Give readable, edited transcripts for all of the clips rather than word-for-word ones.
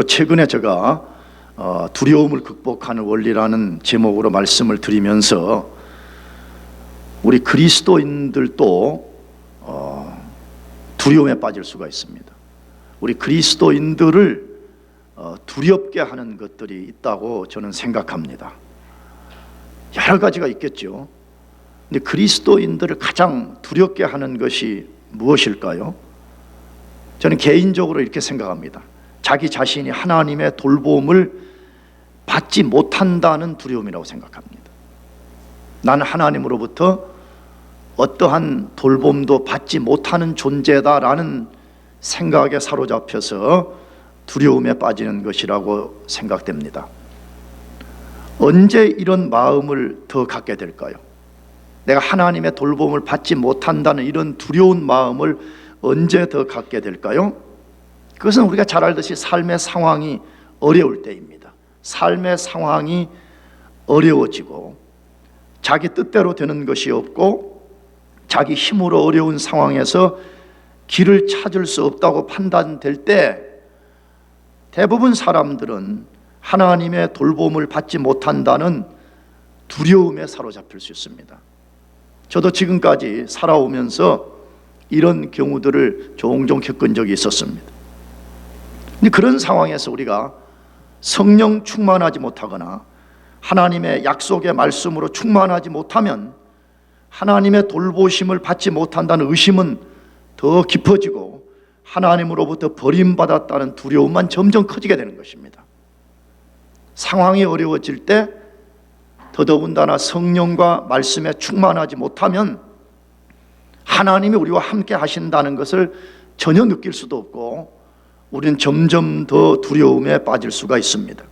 최근에 제가 두려움을 극복하는 원리라는 제목으로 말씀을 드리면서 우리 그리스도인들도 두려움에 빠질 수가 있습니다. 우리 그리스도인들을 두렵게 하는 것들이 있다고 저는 생각합니다. 여러 가지가 있겠죠. 근데 그리스도인들을 가장 두렵게 하는 것이 무엇일까요? 저는 개인적으로 이렇게 생각합니다. 자기 자신이 하나님의 돌봄을 받지 못한다는 두려움이라고 생각합니다. 나는 하나님으로부터 어떠한 돌봄도 받지 못하는 존재다라는 생각에 사로잡혀서 두려움에 빠지는 것이라고 생각됩니다. 언제 이런 마음을 더 갖게 될까요? 내가 하나님의 돌봄을 받지 못한다는 이런 두려운 마음을 언제 더 갖게 될까요? 그것은 우리가 잘 알듯이 삶의 상황이 어려울 때입니다. 삶의 상황이 어려워지고 자기 뜻대로 되는 것이 없고 자기 힘으로 어려운 상황에서 길을 찾을 수 없다고 판단될 때 대부분 사람들은 하나님의 돌봄을 받지 못한다는 두려움에 사로잡힐 수 있습니다. 저도 지금까지 살아오면서 이런 경우들을 종종 겪은 적이 있었습니다. 근데 그런 상황에서 우리가 성령 충만하지 못하거나 하나님의 약속의 말씀으로 충만하지 못하면 하나님의 돌보심을 받지 못한다는 의심은 더 깊어지고 하나님으로부터 버림받았다는 두려움만 점점 커지게 되는 것입니다. 상황이 어려워질 때 더더군다나 성령과 말씀에 충만하지 못하면 하나님이 우리와 함께 하신다는 것을 전혀 느낄 수도 없고 우리는 점점 더 두려움에 빠질 수가 있습니다.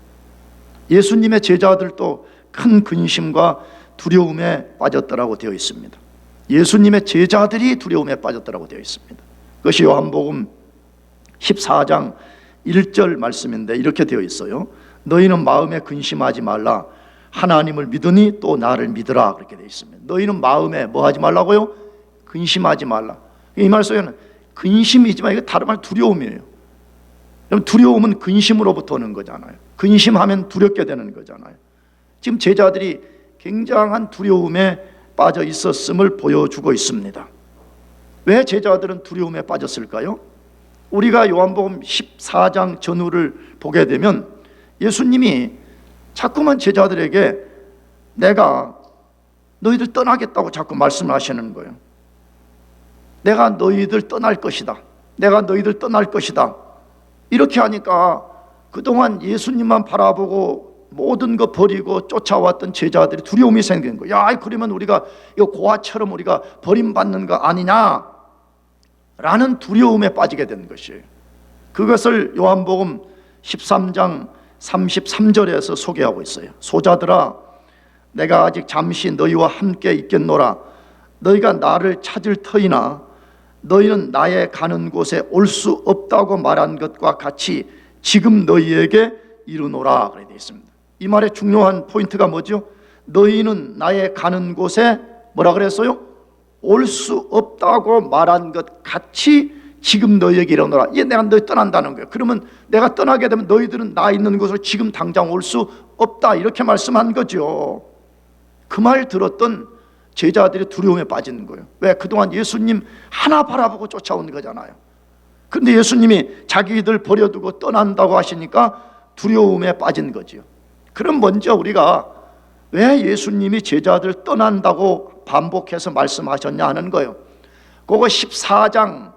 예수님의 제자들도 큰 근심과 두려움에 빠졌다라고 되어 있습니다. 예수님의 제자들이 두려움에 빠졌다라고 되어 있습니다. 그것이 요한복음 14장 1절 말씀인데 이렇게 되어 있어요. 너희는 마음에 근심하지 말라. 하나님을 믿으니 또 나를 믿으라. 그렇게 되어 있습니다. 너희는 마음에 뭐 하지 말라고요? 근심하지 말라. 이 말 속에는 근심이지만 이거 다른 말 두려움이에요. 두려움은 근심으로부터 오는 거잖아요. 근심하면 두렵게 되는 거잖아요. 지금 제자들이 굉장한 두려움에 빠져 있었음을 보여주고 있습니다. 왜 제자들은 두려움에 빠졌을까요? 우리가 요한복음 14장 전후를 보게 되면 예수님이 자꾸만 제자들에게 내가 너희들 떠나겠다고 자꾸 말씀하시는 거예요. 내가 너희들 떠날 것이다. 내가 너희들 떠날 것이다. 이렇게 하니까 그동안 예수님만 바라보고 모든 거 버리고 쫓아왔던 제자들이 두려움이 생긴 거예요. 야, 그러면 우리가 이거 고아처럼 우리가 버림받는 거 아니냐? 라는 두려움에 빠지게 된 것이에요. 그것을 요한복음 13장 33절에서 소개하고 있어요. 소자들아, 내가 아직 잠시 너희와 함께 있겠노라. 너희가 나를 찾을 터이나 너희는 나의 가는 곳에 올 수 없다고 말한 것과 같이 지금 너희에게 이르노라. 그렇게 되어 있습니다. 이 말의 중요한 포인트가 뭐죠? 너희는 나의 가는 곳에 뭐라 그랬어요? 올 수 없다고 말한 것 같이 지금 너희에게 이르노라. 이게 내가 너희 떠난다는 거예요. 그러면 내가 떠나게 되면 너희들은 나 있는 곳으로 지금 당장 올 수 없다. 이렇게 말씀한 거죠. 그 말 들었던 제자들이 두려움에 빠지는 거예요. 왜? 그동안 예수님 하나 바라보고 쫓아온 거잖아요. 그런데 예수님이 자기들 버려두고 떠난다고 하시니까 두려움에 빠진 거죠. 그럼 먼저 우리가 왜 예수님이 제자들 떠난다고 반복해서 말씀하셨냐 하는 거예요. 그거 14장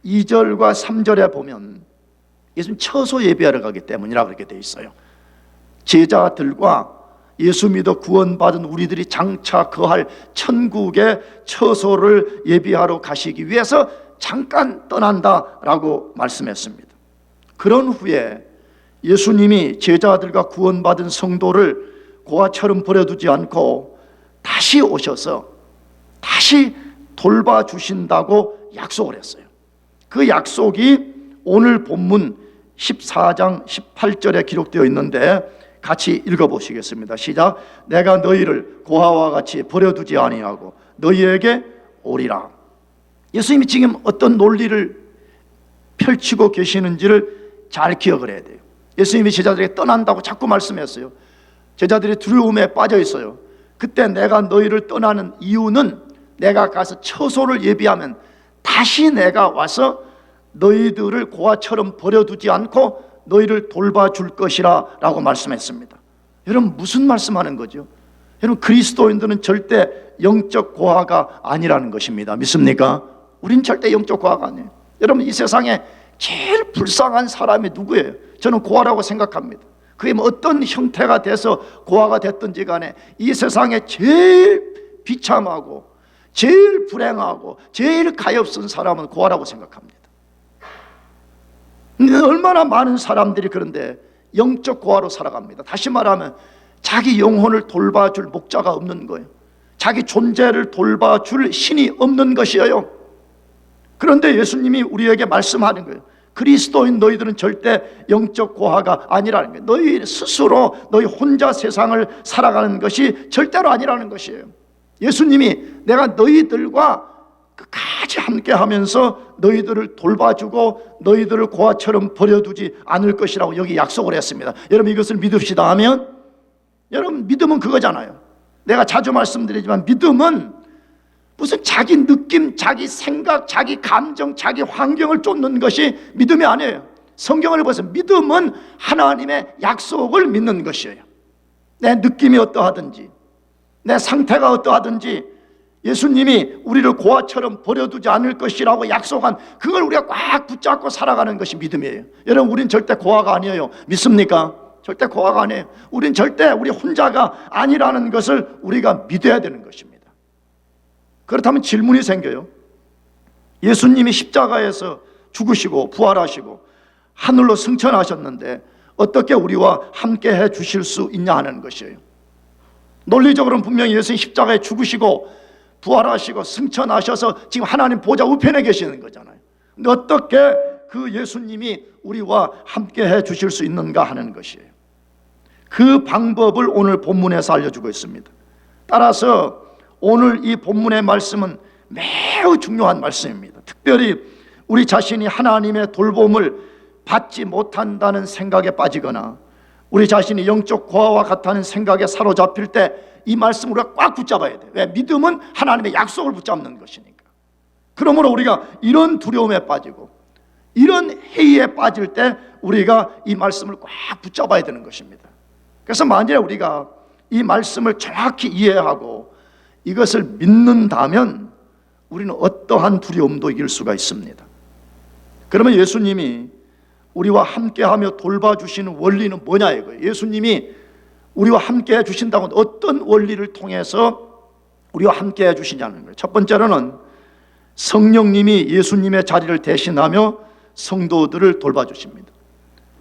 2절과 3절에 보면 예수님 처소 예배하러 가기 때문이라 그렇게 되어 있어요. 제자들과 예수 믿어 구원받은 우리들이 장차 거할 천국의 처소를 예비하러 가시기 위해서 잠깐 떠난다라고 말씀했습니다. 그런 후에 예수님이 제자들과 구원받은 성도를 고아처럼 버려두지 않고 다시 오셔서 다시 돌봐주신다고 약속을 했어요. 그 약속이 오늘 본문 14장 18절에 기록되어 있는데 같이 읽어보시겠습니다. 시작. 내가 너희를 고아와 같이 버려두지 아니하고 너희에게 오리라. 예수님이 지금 어떤 논리를 펼치고 계시는지를 잘 기억을 해야 돼요. 예수님이 제자들에게 떠난다고 자꾸 말씀했어요. 제자들이 두려움에 빠져 있어요. 그때 내가 너희를 떠나는 이유는 내가 가서 처소를 예비하면 다시 내가 와서 너희들을 고아처럼 버려두지 않고 너희를 돌봐줄 것이라 라고 말씀했습니다. 여러분, 무슨 말씀하는 거죠? 여러분, 그리스도인들은 절대 영적 고아가 아니라는 것입니다. 믿습니까? 우린 절대 영적 고아가 아니에요. 여러분, 이 세상에 제일 불쌍한 사람이 누구예요? 저는 고아라고 생각합니다. 그게 뭐 어떤 형태가 돼서 고아가 됐든지 간에 이 세상에 제일 비참하고 제일 불행하고 제일 가엾은 사람은 고아라고 생각합니다. 얼마나 많은 사람들이 그런데 영적 고아로 살아갑니다. 다시 말하면 자기 영혼을 돌봐줄 목자가 없는 거예요. 자기 존재를 돌봐줄 신이 없는 것이에요. 그런데 예수님이 우리에게 말씀하는 거예요. 그리스도인 너희들은 절대 영적 고아가 아니라는 거예요. 너희 스스로 너희 혼자 세상을 살아가는 것이 절대로 아니라는 것이에요. 예수님이 내가 너희들과 끝까지 함께 하면서 너희들을 돌봐주고 너희들을 고아처럼 버려두지 않을 것이라고 여기 약속을 했습니다. 여러분, 이것을 믿읍시다 하면, 여러분, 믿음은 그거잖아요. 내가 자주 말씀드리지만 믿음은 무슨 자기 느낌, 자기 생각, 자기 감정, 자기 환경을 쫓는 것이 믿음이 아니에요. 성경을 보세요. 믿음은 하나님의 약속을 믿는 것이에요. 내 느낌이 어떠하든지 내 상태가 어떠하든지 예수님이 우리를 고아처럼 버려두지 않을 것이라고 약속한 그걸 우리가 꽉 붙잡고 살아가는 것이 믿음이에요. 여러분, 우린 절대 고아가 아니에요. 믿습니까? 절대 고아가 아니에요. 우린 절대 우리 혼자가 아니라는 것을 우리가 믿어야 되는 것입니다. 그렇다면 질문이 생겨요. 예수님이 십자가에서 죽으시고 부활하시고 하늘로 승천하셨는데 어떻게 우리와 함께 해 주실 수 있냐 하는 것이에요. 논리적으로는 분명히 예수님 십자가에 죽으시고 부활하시고 승천하셔서 지금 하나님 보좌 우편에 계시는 거잖아요. 근데 어떻게 그 예수님이 우리와 함께 해 주실 수 있는가 하는 것이에요. 그 방법을 오늘 본문에서 알려주고 있습니다. 따라서 오늘 이 본문의 말씀은 매우 중요한 말씀입니다. 특별히 우리 자신이 하나님의 돌봄을 받지 못한다는 생각에 빠지거나 우리 자신이 영적 고아와 같다는 생각에 사로잡힐 때 이 말씀을 우리가 꽉 붙잡아야 돼요. 왜? 믿음은 하나님의 약속을 붙잡는 것이니까. 그러므로 우리가 이런 두려움에 빠지고 이런 해이에 빠질 때 우리가 이 말씀을 꽉 붙잡아야 되는 것입니다. 그래서 만약에 우리가 이 말씀을 정확히 이해하고 이것을 믿는다면 우리는 어떠한 두려움도 이길 수가 있습니다. 그러면 예수님이 우리와 함께하며 돌봐주시는 원리는 뭐냐 이거예요. 예수님이 우리와 함께 해주신다고 어떤 원리를 통해서 우리와 함께 해주시냐는 거예요. 첫 번째로는 성령님이 예수님의 자리를 대신하며 성도들을 돌봐주십니다.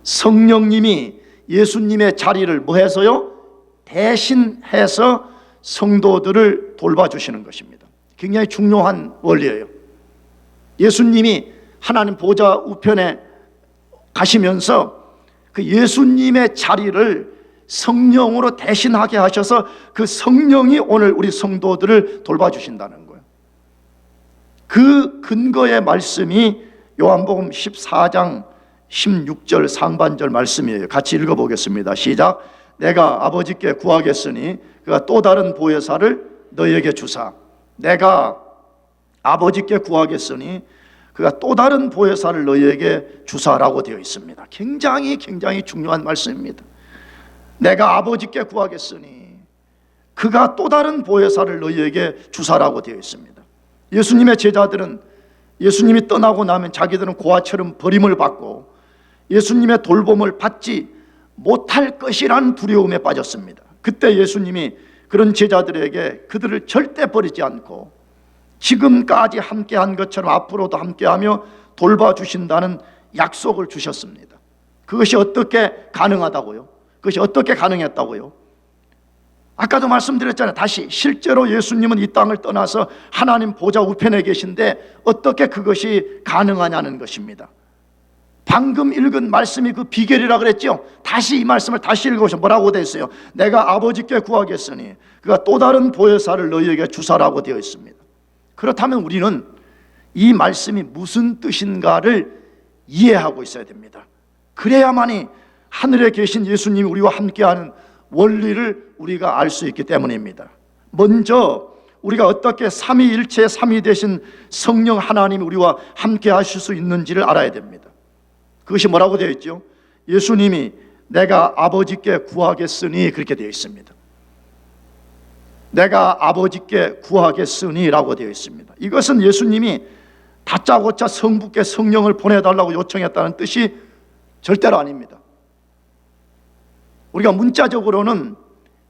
성령님이 예수님의 자리를 뭐 해서요? 대신해서 성도들을 돌봐주시는 것입니다. 굉장히 중요한 원리예요. 예수님이 하나님 보좌 우편에 가시면서 그 예수님의 자리를 성령으로 대신하게 하셔서 그 성령이 오늘 우리 성도들을 돌봐주신다는 거예요. 그 근거의 말씀이 요한복음 14장 16절 상반절 말씀이에요. 같이 읽어보겠습니다. 시작. 내가 아버지께 구하겠으니 그가 또 다른 보혜사를 너희에게 주사. 내가 아버지께 구하겠으니 그가 또 다른 보혜사를 너희에게 주사라고 되어 있습니다. 굉장히 중요한 말씀입니다. 내가 아버지께 구하겠으니 그가 또 다른 보혜사를 너희에게 주사라고 되어 있습니다. 예수님의 제자들은 예수님이 떠나고 나면 자기들은 고아처럼 버림을 받고 예수님의 돌봄을 받지 못할 것이란 두려움에 빠졌습니다. 그때 예수님이 그런 제자들에게 그들을 절대 버리지 않고 지금까지 함께한 것처럼 앞으로도 함께하며 돌봐주신다는 약속을 주셨습니다. 그것이 어떻게 가능하다고요? 그것이 어떻게 가능했다고요? 아까도 말씀드렸잖아요. 다시 실제로 예수님은 이 땅을 떠나서 하나님 보좌 우편에 계신데 어떻게 그것이 가능하냐는 것입니다. 방금 읽은 말씀이 그 비결이라 그랬죠. 다시 이 말씀을 다시 읽어보시면 뭐라고 되어 있어요? 내가 아버지께 구하겠으니 그가 또 다른 보혜사를 너희에게 주사라고 되어 있습니다. 그렇다면 우리는 이 말씀이 무슨 뜻인가를 이해하고 있어야 됩니다. 그래야만이 하늘에 계신 예수님이 우리와 함께하는 원리를 우리가 알 수 있기 때문입니다. 먼저 우리가 어떻게 삼위일체 삼위 되신 성령 하나님이 우리와 함께 하실 수 있는지를 알아야 됩니다. 그것이 뭐라고 되어 있죠? 예수님이 내가 아버지께 구하겠으니, 그렇게 되어 있습니다. 내가 아버지께 구하겠으니 라고 되어 있습니다. 이것은 예수님이 다짜고짜 성부께 성령을 보내달라고 요청했다는 뜻이 절대로 아닙니다. 우리가 문자적으로는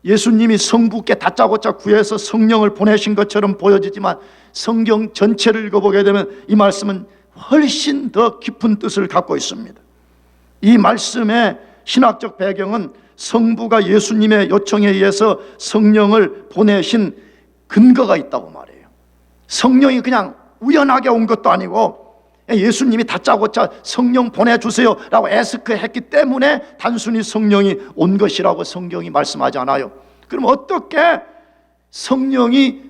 예수님이 성부께 다짜고짜 구해서 성령을 보내신 것처럼 보여지지만 성경 전체를 읽어보게 되면 이 말씀은 훨씬 더 깊은 뜻을 갖고 있습니다. 이 말씀의 신학적 배경은 성부가 예수님의 요청에 의해서 성령을 보내신 근거가 있다고 말해요. 성령이 그냥 우연하게 온 것도 아니고 예수님이 다짜고짜 성령 보내주세요 라고 애스크했기 때문에 단순히 성령이 온 것이라고 성경이 말씀하지 않아요. 그럼 어떻게 성령이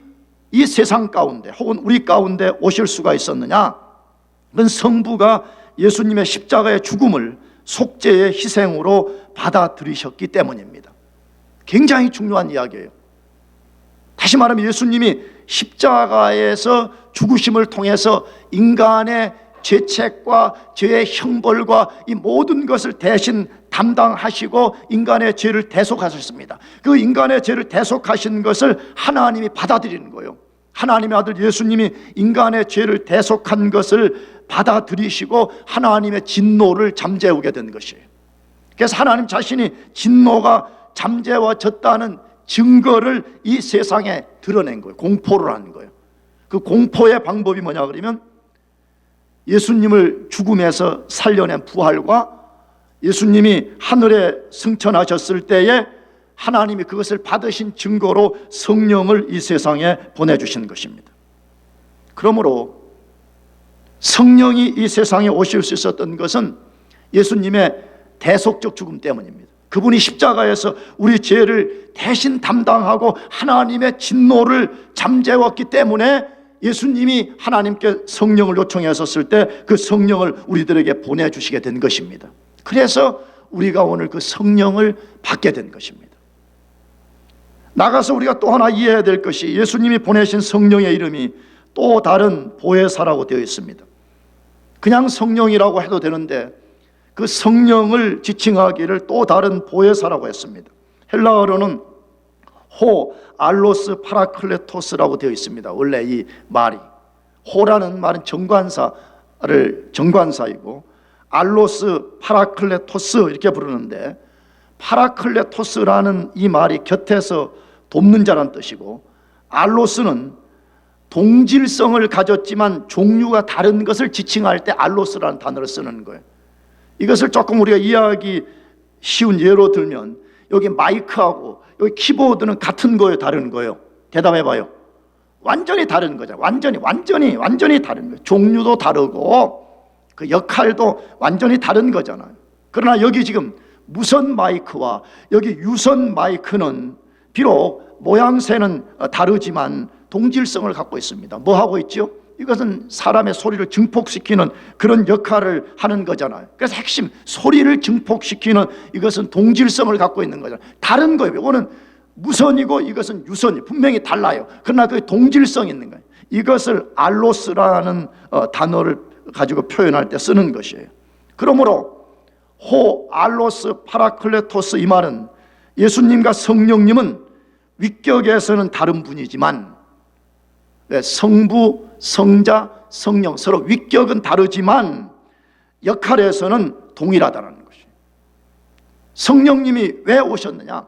이 세상 가운데 혹은 우리 가운데 오실 수가 있었느냐? 그건 성부가 예수님의 십자가의 죽음을 속죄의 희생으로 받아들이셨기 때문입니다. 굉장히 중요한 이야기예요. 다시 말하면 예수님이 십자가에서 죽으심을 통해서 인간의 죄책과 죄의 형벌과 이 모든 것을 대신 담당하시고 인간의 죄를 대속하셨습니다. 그 인간의 죄를 대속하신 것을 하나님이 받아들이는 거예요. 하나님의 아들 예수님이 인간의 죄를 대속한 것을 받아들이시고 하나님의 진노를 잠재우게 된 것이에요. 그래서 하나님 자신이 진노가 잠재워졌다는 증거를 이 세상에 드러낸 거예요. 공포를 한 거예요. 그 공포의 방법이 뭐냐 그러면 예수님을 죽음에서 살려낸 부활과 예수님이 하늘에 승천하셨을 때에 하나님이 그것을 받으신 증거로 성령을 이 세상에 보내주신 것입니다. 그러므로 성령이 이 세상에 오실 수 있었던 것은 예수님의 대속적 죽음 때문입니다. 그분이 십자가에서 우리 죄를 대신 담당하고 하나님의 진노를 잠재웠기 때문에 예수님이 하나님께 성령을 요청했었을 때 그 성령을 우리들에게 보내주시게 된 것입니다. 그래서 우리가 오늘 그 성령을 받게 된 것입니다. 나가서 우리가 또 하나 이해해야 될 것이 예수님이 보내신 성령의 이름이 또 다른 보혜사라고 되어 있습니다. 그냥 성령이라고 해도 되는데 그 성령을 지칭하기를 또 다른 보혜사라고 했습니다. 헬라어로는 호 알로스 파라클레토스라고 되어 있습니다. 원래 이 말이 호라는 말은 정관사이고 알로스 파라클레토스 이렇게 부르는데 파라클레토스라는 이 말이 곁에서 돕는 자란 뜻이고 알로스는 동질성을 가졌지만 종류가 다른 것을 지칭할 때 알로스라는 단어를 쓰는 거예요. 이것을 조금 우리가 이해하기 쉬운 예로 들면 여기 마이크하고 여기 키보드는 같은 거예요, 다른 거예요? 대답해봐요. 완전히 다른 거죠. 완전히 다른 거예요. 종류도 다르고 그 역할도 완전히 다른 거잖아요. 그러나 여기 지금 무선 마이크와 여기 유선 마이크는 비록 모양새는 다르지만 동질성을 갖고 있습니다. 뭐 하고 있죠? 이것은 사람의 소리를 증폭시키는 그런 역할을 하는 거잖아요. 그래서 핵심 소리를 증폭시키는 이것은 동질성을 갖고 있는 거잖아요. 다른 거예요. 이거는 무선이고 이것은 유선이 분명히 달라요. 그러나 그 동질성이 있는 거예요. 이것을 알로스라는 단어를 가지고 표현할 때 쓰는 것이에요. 그러므로 호 알로스 파라클레토스 이 말은 예수님과 성령님은 위격에서는 다른 분이지만 성부, 성자, 성령 서로 위격은 다르지만 역할에서는 동일하다는 것이에요. 성령님이 왜 오셨느냐?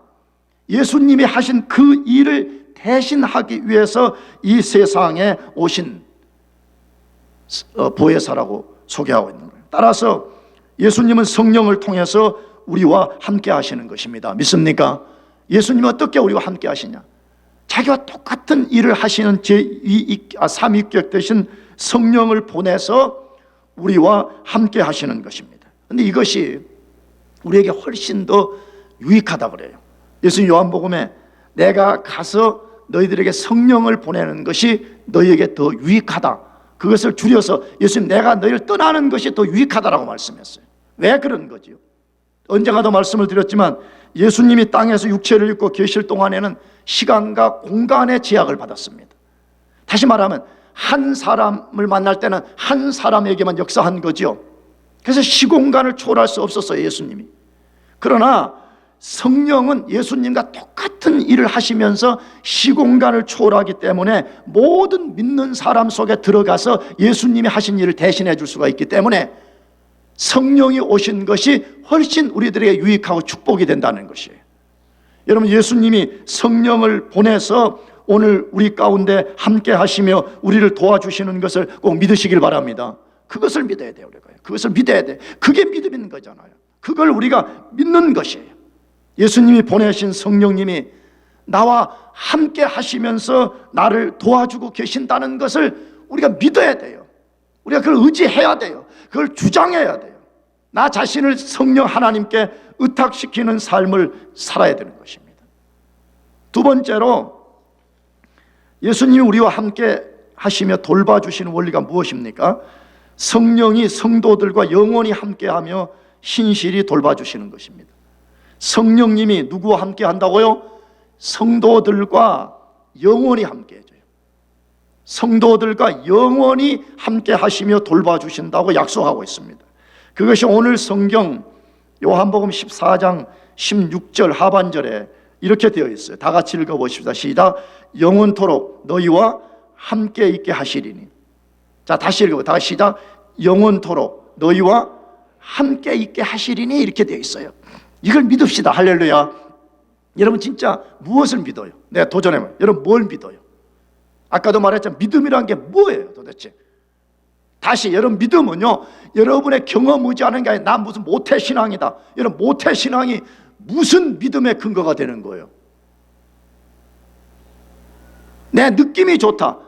예수님이 하신 그 일을 대신하기 위해서 이 세상에 오신 보혜사라고 소개하고 있는 거예요. 따라서 예수님은 성령을 통해서 우리와 함께 하시는 것입니다. 믿습니까? 예수님은 어떻게 우리와 함께 하시냐? 자기와 똑같은 일을 하시는 삼위격 되신 성령을 보내서 우리와 함께 하시는 것입니다. 그런데 이것이 우리에게 훨씬 더 유익하다 그래요. 예수님 요한복음에 내가 가서 너희들에게 성령을 보내는 것이 너희에게 더 유익하다. 그것을 줄여서 예수님 내가 너희를 떠나는 것이 더 유익하다라고 말씀했어요. 왜 그런 거지요? 언젠가도 말씀을 드렸지만 예수님이 땅에서 육체를 입고 계실 동안에는 시간과 공간의 제약을 받았습니다. 다시 말하면 한 사람을 만날 때는 한 사람에게만 역사한 거죠. 그래서 시공간을 초월할 수 없었어요, 예수님이. 그러나 성령은 예수님과 똑같은 일을 하시면서 시공간을 초월하기 때문에 모든 믿는 사람 속에 들어가서 예수님이 하신 일을 대신해 줄 수가 있기 때문에 성령이 오신 것이 훨씬 우리들에게 유익하고 축복이 된다는 것이에요. 여러분, 예수님이 성령을 보내서 오늘 우리 가운데 함께 하시며 우리를 도와주시는 것을 꼭 믿으시길 바랍니다. 그것을 믿어야 돼요. 그것을 믿어야 돼. 그게 믿음인 거잖아요. 그걸 우리가 믿는 것이에요. 예수님이 보내신 성령님이 나와 함께 하시면서 나를 도와주고 계신다는 것을 우리가 믿어야 돼요. 우리가 그걸 의지해야 돼요. 그걸 주장해야 돼요. 나 자신을 성령 하나님께 의탁시키는 삶을 살아야 되는 것입니다. 두 번째로 예수님이 우리와 함께 하시며 돌봐주시는 원리가 무엇입니까? 성령이 성도들과 영원히 함께하며 신실히 돌봐주시는 것입니다. 성령님이 누구와 함께 한다고요? 성도들과 영원히 함께 해줘요. 성도들과 영원히 함께 하시며 돌봐주신다고 약속하고 있습니다. 그것이 오늘 성경 요한복음 14장 16절 하반절에 이렇게 되어 있어요. 다 같이 읽어보십시다. 시작. 영원토록 너희와 함께 있게 하시리니. 자, 다시 읽어보세요. 다 같이 시작. 영원토록 너희와 함께 있게 하시리니. 이렇게 되어 있어요. 이걸 믿읍시다. 할렐루야. 여러분, 진짜 무엇을 믿어요? 내가 도전해봐요. 여러분, 뭘 믿어요? 아까도 말했지만 믿음이란 게 뭐예요 도대체? 다시, 여러분, 믿음은요, 여러분의 경험 의지하는 게 아니라 나 무슨 모태신앙이다. 여러분, 모태신앙이 무슨 믿음의 근거가 되는 거예요? 내 느낌이 좋다.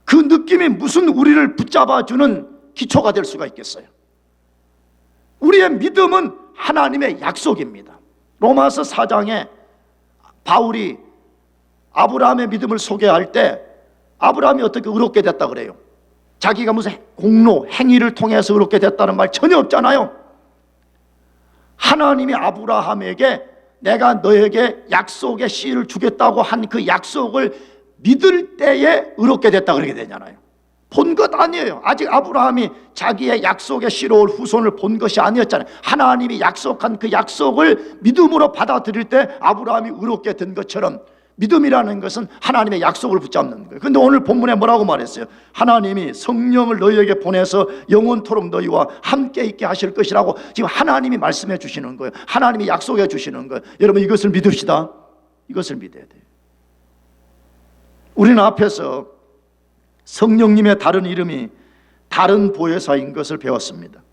그 느낌이 무슨 우리를 붙잡아주는 기초가 될 수가 있겠어요? 우리의 믿음은 하나님의 약속입니다. 로마서 4장에 바울이 아브라함의 믿음을 소개할 때 아브라함이 어떻게 의롭게 됐다 그래요? 자기가 무슨 공로, 행위를 통해서 의롭게 됐다는 말 전혀 없잖아요. 하나님이 아브라함에게 내가 너에게 약속의 씨를 주겠다고 한 그 약속을 믿을 때에 의롭게 됐다 그러게 되잖아요. 본 것 아니에요. 아직 아브라함이 자기의 약속의 씨로 올 후손을 본 것이 아니었잖아요. 하나님이 약속한 그 약속을 믿음으로 받아들일 때 아브라함이 의롭게 된 것처럼 믿음이라는 것은 하나님의 약속을 붙잡는 거예요. 그런데 오늘 본문에 뭐라고 말했어요? 하나님이 성령을 너희에게 보내서 영원토록 너희와 함께 있게 하실 것이라고 지금 하나님이 말씀해 주시는 거예요. 하나님이 약속해 주시는 거예요. 여러분, 이것을 믿읍시다. 이것을 믿어야 돼요. 우리는 앞에서 성령님의 다른 이름이 다른 보혜사인 것을 배웠습니다.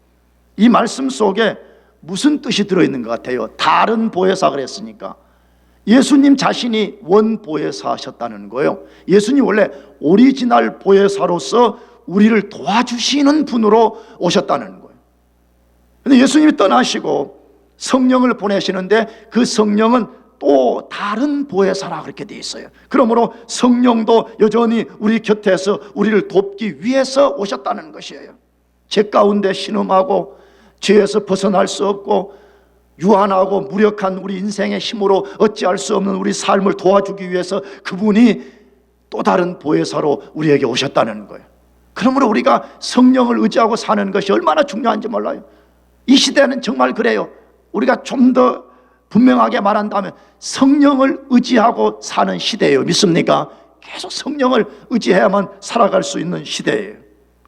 이 말씀 속에 무슨 뜻이 들어있는 것 같아요? 다른 보혜사 그랬으니까 예수님 자신이 원보혜사셨다는 거예요. 예수님 원래 오리지널 보혜사로서 우리를 도와주시는 분으로 오셨다는 거예요. 그런데 예수님이 떠나시고 성령을 보내시는데 그 성령은 또 다른 보혜사라 그렇게 돼 있어요. 그러므로 성령도 여전히 우리 곁에서 우리를 돕기 위해서 오셨다는 것이에요. 죄 가운데 신음하고 죄에서 벗어날 수 없고 유한하고 무력한 우리 인생의 힘으로 어찌할 수 없는 우리 삶을 도와주기 위해서 그분이 또 다른 보혜사로 우리에게 오셨다는 거예요. 그러므로 우리가 성령을 의지하고 사는 것이 얼마나 중요한지 몰라요. 이 시대는 정말 그래요. 우리가 좀 더 분명하게 말한다면 성령을 의지하고 사는 시대예요. 믿습니까? 계속 성령을 의지해야만 살아갈 수 있는 시대예요.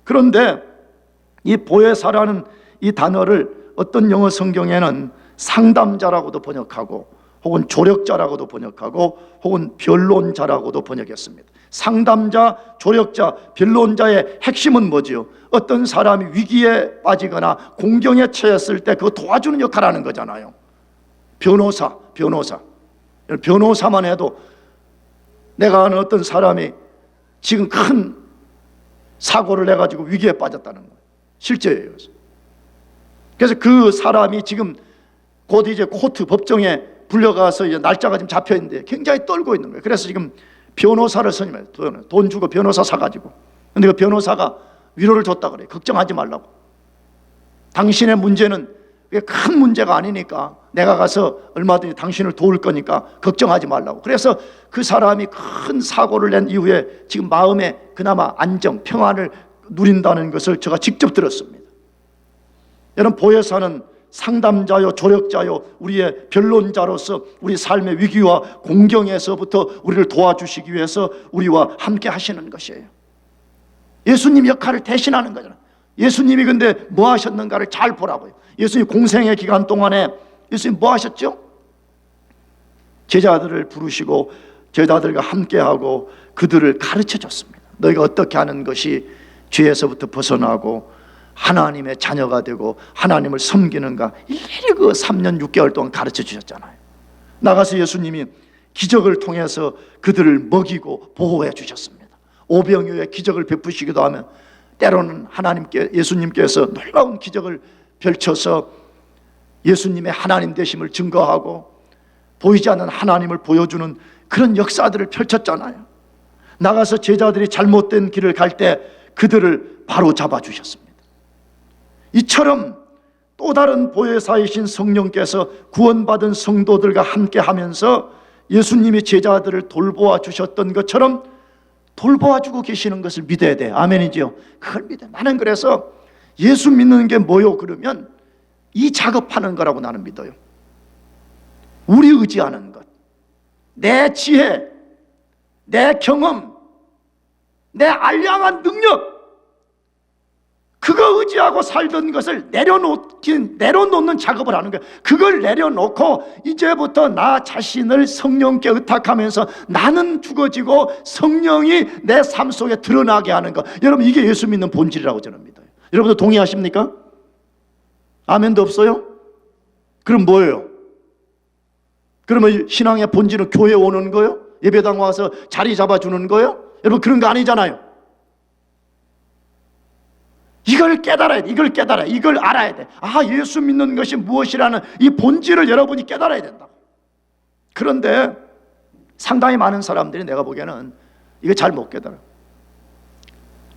그런데 이 보혜사라는 이 단어를 어떤 영어 성경에는 상담자라고도 번역하고 혹은 조력자라고도 번역하고 혹은 변론자라고도 번역했습니다. 상담자, 조력자, 변론자의 핵심은 뭐지요? 어떤 사람이 위기에 빠지거나 공경에 처했을 때 그거 도와주는 역할을 하는 거잖아요. 변호사만 해도 내가 아는 어떤 사람이 지금 큰 사고를 해가지고 위기에 빠졌다는 거예요. 실제예요. 그래서 그 사람이 지금 곧 이제 코트 법정에 불려가서 이제 날짜가 지금 잡혀 있는데 굉장히 떨고 있는 거예요. 그래서 지금 변호사를 선임해요. 돈 주고 변호사 사가지고. 근데 그 변호사가 위로를 줬다 그래요. 걱정하지 말라고. 당신의 문제는 그게 큰 문제가 아니니까 내가 가서 얼마든지 당신을 도울 거니까 걱정하지 말라고. 그래서 그 사람이 큰 사고를 낸 이후에 지금 마음에 그나마 안정, 평안을 누린다는 것을 제가 직접 들었습니다. 여러분, 보혜사는 상담자요, 조력자요, 우리의 변론자로서 우리 삶의 위기와 공경에서부터 우리를 도와주시기 위해서 우리와 함께 하시는 것이에요. 예수님 역할을 대신하는 거잖아요. 예수님이 근데 뭐 하셨는가를 잘 보라고요. 예수님 공생의 기간 동안에 예수님 뭐 하셨죠? 제자들을 부르시고 제자들과 함께하고 그들을 가르쳐 줬습니다. 너희가 어떻게 하는 것이 죄에서부터 벗어나고 하나님의 자녀가 되고 하나님을 섬기는가, 일일이 그 3년 6개월 동안 가르쳐 주셨잖아요. 나가서 예수님이 기적을 통해서 그들을 먹이고 보호해 주셨습니다. 오병이어의 기적을 베푸시기도 하면 때로는 예수님께서 놀라운 기적을 펼쳐서 예수님의 하나님 되심을 증거하고 보이지 않는 하나님을 보여주는 그런 역사들을 펼쳤잖아요. 나가서 제자들이 잘못된 길을 갈 때 그들을 바로 잡아주셨습니다. 이처럼 또 다른 보혜사이신 성령께서 구원받은 성도들과 함께 하면서 예수님이 제자들을 돌보아 주셨던 것처럼 돌보아 주고 계시는 것을 믿어야 돼. 아멘이죠? 그걸 믿어. 나는 그래서 예수 믿는 게 뭐요? 그러면 이 작업하는 거라고 나는 믿어요. 우리 의지하는 것, 내 지혜, 내 경험, 내 알량한 능력, 그거 의지하고 살던 것을 내려놓는 작업을 하는 거예요. 그걸 내려놓고 이제부터 나 자신을 성령께 의탁하면서 나는 죽어지고 성령이 내 삶 속에 드러나게 하는 것. 여러분, 이게 예수 믿는 본질이라고 저는 믿어요. 여러분도 동의하십니까? 아멘도 없어요? 그럼 뭐예요? 그러면 신앙의 본질은 교회 오는 거예요? 예배당 와서 자리 잡아주는 거예요? 여러분, 그런 거 아니잖아요. 이걸 깨달아야 돼. 이걸 알아야 돼. 아, 예수 믿는 것이 무엇이라는 이 본질을 여러분이 깨달아야 된다고. 그런데 상당히 많은 사람들이 내가 보기에는 이거 잘 못 깨달아요.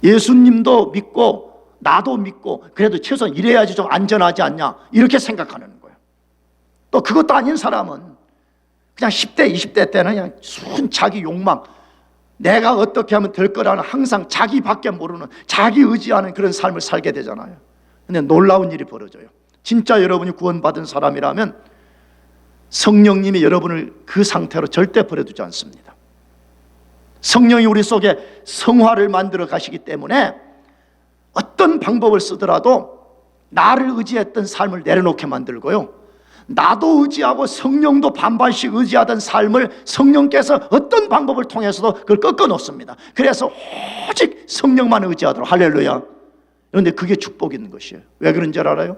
예수님도 믿고 나도 믿고 그래도 최소한 이래야지 좀 안전하지 않냐, 이렇게 생각하는 거예요. 또 그것도 아닌 사람은 그냥 10대 20대 때는 그냥 순 자기 욕망, 내가 어떻게 하면 될 거라는 항상 자기밖에 모르는, 자기 의지하는 그런 삶을 살게 되잖아요. 근데 놀라운 일이 벌어져요. 진짜 여러분이 구원받은 사람이라면 성령님이 여러분을 그 상태로 절대 버려두지 않습니다. 성령이 우리 속에 성화를 만들어 가시기 때문에 어떤 방법을 쓰더라도 나를 의지했던 삶을 내려놓게 만들고요, 나도 의지하고 성령도 반반씩 의지하던 삶을 성령께서 어떤 방법을 통해서도 그걸 꺾어 놓습니다. 그래서 오직 성령만 의지하도록. 할렐루야. 그런데 그게 축복인 것이에요. 왜 그런 줄 알아요?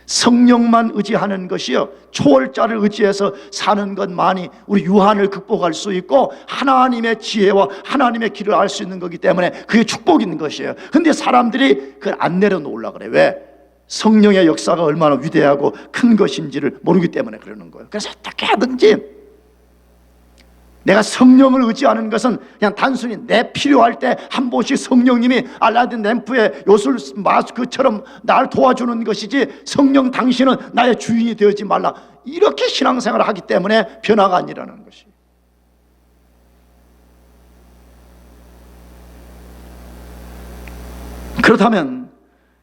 성령만 의지하는 것이요, 초월자를 의지해서 사는 것만이 우리 유한을 극복할 수 있고 하나님의 지혜와 하나님의 길을 알 수 있는 거기 때문에 그게 축복인 것이에요. 근데 사람들이 그걸 안 내려놓으려고 그래. 왜? 성령의 역사가 얼마나 위대하고 큰 것인지를 모르기 때문에 그러는 거예요. 그래서 어떻게 하든지 내가 성령을 의지하는 것은 그냥 단순히 내 필요할 때 한 번씩 성령님이 알라딘 램프의 요술 마스크처럼 날 도와주는 것이지, 성령 당신은 나의 주인이 되지 말라, 이렇게 신앙생활을 하기 때문에 변화가 안 일어나는 것이에요. 그렇다면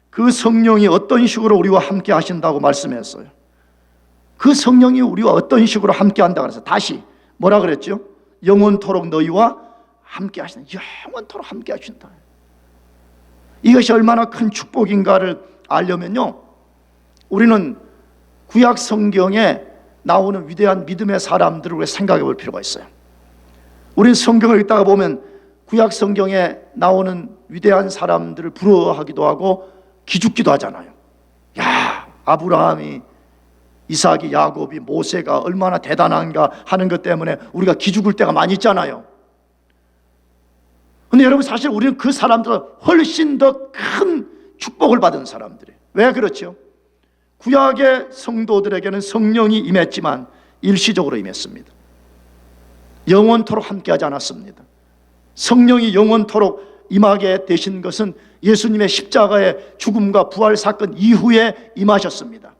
그 성령이 어떤 식으로 우리와 함께 하신다고 말씀했어요? 그 성령이 우리와 어떤 식으로 함께 한다고 해서 다시 뭐라 그랬죠? 영원토록 너희와 함께 하신다. 영원토록 함께 하신다. 이것이 얼마나 큰 축복인가를 알려면요, 우리는 구약 성경에 나오는 위대한 믿음의 사람들을 우리가 생각해 볼 필요가 있어요. 우리는 성경을 읽다가 보면 구약 성경에 나오는 위대한 사람들을 부러워하기도 하고 기죽기도 하잖아요. 야, 아브라함이, 이삭이, 야곱이, 모세가 얼마나 대단한가 하는 것 때문에 우리가 기죽을 때가 많이 있잖아요. 근데 여러분, 사실 우리는 그 사람들은 훨씬 더 큰 축복을 받은 사람들이에요. 왜 그렇죠? 구약의 성도들에게는 성령이 임했지만 일시적으로 임했습니다. 영원토록 함께하지 않았습니다. 성령이 영원토록 임하게 되신 것은 예수님의 십자가의 죽음과 부활 사건 이후에 임하셨습니다.